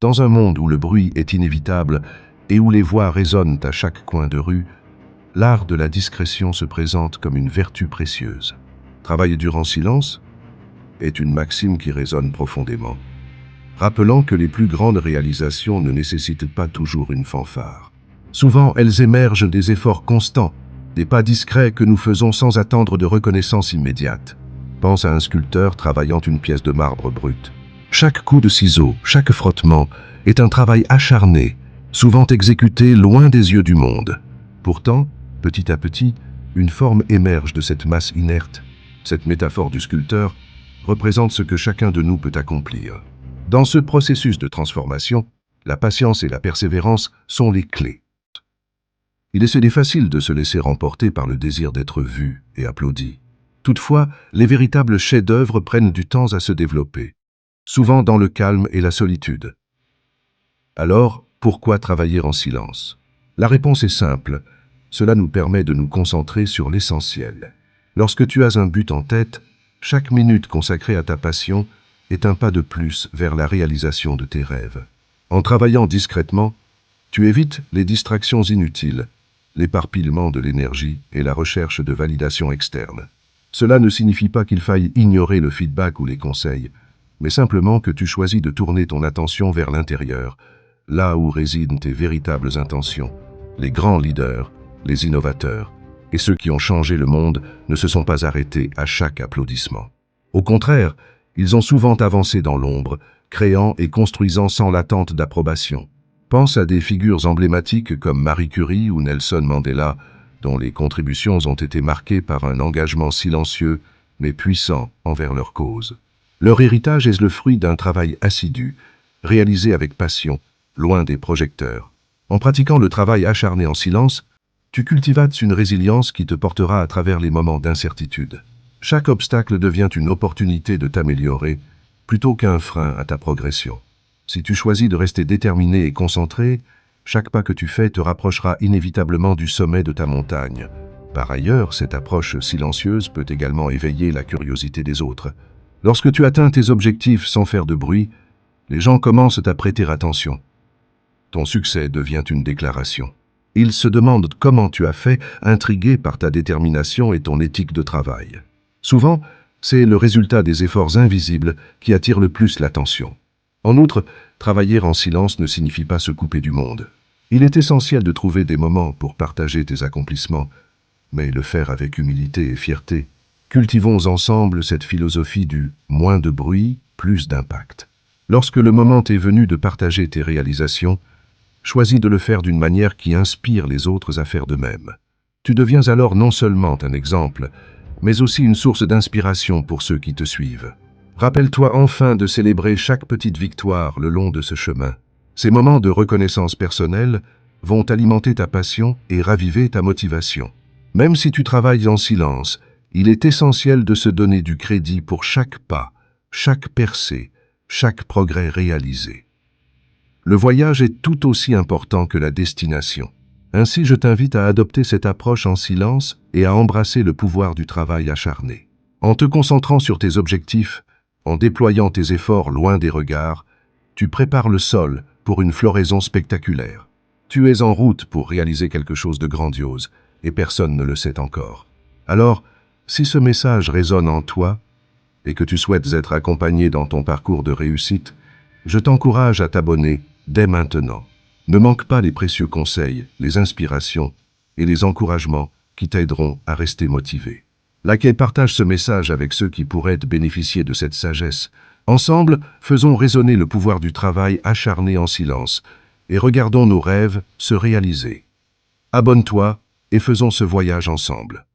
Dans un monde où le bruit est inévitable et où les voix résonnent à chaque coin de rue, l'art de la discrétion se présente comme une vertu précieuse. Travailler dur en silence est une maxime qui résonne profondément, rappelant que les plus grandes réalisations ne nécessitent pas toujours une fanfare. Souvent, elles émergent des efforts constants, des pas discrets que nous faisons sans attendre de reconnaissance immédiate. Pense à un sculpteur travaillant une pièce de marbre brut. Chaque coup de ciseau, chaque frottement est un travail acharné, souvent exécuté loin des yeux du monde. Pourtant, petit à petit, une forme émerge de cette masse inerte. Cette métaphore du sculpteur représente ce que chacun de nous peut accomplir. Dans ce processus de transformation, la patience et la persévérance sont les clés. Il est facile de se laisser remporter par le désir d'être vu et applaudi. Toutefois, les véritables chefs-d'œuvre prennent du temps à se développer, souvent dans le calme et la solitude. Alors, pourquoi travailler en silence? La réponse est simple, cela nous permet de nous concentrer sur l'essentiel. Lorsque tu as un but en tête, chaque minute consacrée à ta passion est un pas de plus vers la réalisation de tes rêves. En travaillant discrètement, tu évites les distractions inutiles, l'éparpillement de l'énergie et la recherche de validation externe. Cela ne signifie pas qu'il faille ignorer le feedback ou les conseils, mais simplement que tu choisis de tourner ton attention vers l'intérieur, là où résident tes véritables intentions. Les grands leaders, les innovateurs et ceux qui ont changé le monde ne se sont pas arrêtés à chaque applaudissement. Au contraire, ils ont souvent avancé dans l'ombre, créant et construisant sans l'attente d'approbation. Pense à des figures emblématiques comme Marie Curie ou Nelson Mandela, dont les contributions ont été marquées par un engagement silencieux mais puissant envers leur cause. Leur héritage est le fruit d'un travail assidu, réalisé avec passion, loin des projecteurs. En pratiquant le travail acharné en silence, tu cultives une résilience qui te portera à travers les moments d'incertitude. Chaque obstacle devient une opportunité de t'améliorer, plutôt qu'un frein à ta progression. Si tu choisis de rester déterminé et concentré, chaque pas que tu fais te rapprochera inévitablement du sommet de ta montagne. Par ailleurs, cette approche silencieuse peut également éveiller la curiosité des autres. Lorsque tu atteins tes objectifs sans faire de bruit, les gens commencent à prêter attention. Ton succès devient une déclaration. Ils se demandent comment tu as fait, intrigués par ta détermination et ton éthique de travail. Souvent, c'est le résultat des efforts invisibles qui attire le plus l'attention. En outre, travailler en silence ne signifie pas se couper du monde. Il est essentiel de trouver des moments pour partager tes accomplissements, mais le faire avec humilité et fierté. Cultivons ensemble cette philosophie du « moins de bruit, plus d'impact ». Lorsque le moment est venu de partager tes réalisations, choisis de le faire d'une manière qui inspire les autres à faire de même. Tu deviens alors non seulement un exemple, mais aussi une source d'inspiration pour ceux qui te suivent. Rappelle-toi enfin de célébrer chaque petite victoire le long de ce chemin. Ces moments de reconnaissance personnelle vont alimenter ta passion et raviver ta motivation. Même si tu travailles en silence, il est essentiel de se donner du crédit pour chaque pas, chaque percée, chaque progrès réalisé. Le voyage est tout aussi important que la destination. Ainsi, je t'invite à adopter cette approche en silence et à embrasser le pouvoir du travail acharné. En te concentrant sur tes objectifs, en déployant tes efforts loin des regards, tu prépares le sol pour une floraison spectaculaire. Tu es en route pour réaliser quelque chose de grandiose, et personne ne le sait encore. Alors, si ce message résonne en toi, et que tu souhaites être accompagné dans ton parcours de réussite, je t'encourage à t'abonner dès maintenant. Ne manque pas les précieux conseils, les inspirations et les encouragements qui t'aideront à rester motivé. Like et partage ce message avec ceux qui pourraient bénéficier de cette sagesse. Ensemble, faisons résonner le pouvoir du travail acharné en silence et regardons nos rêves se réaliser. Abonne-toi et faisons ce voyage ensemble.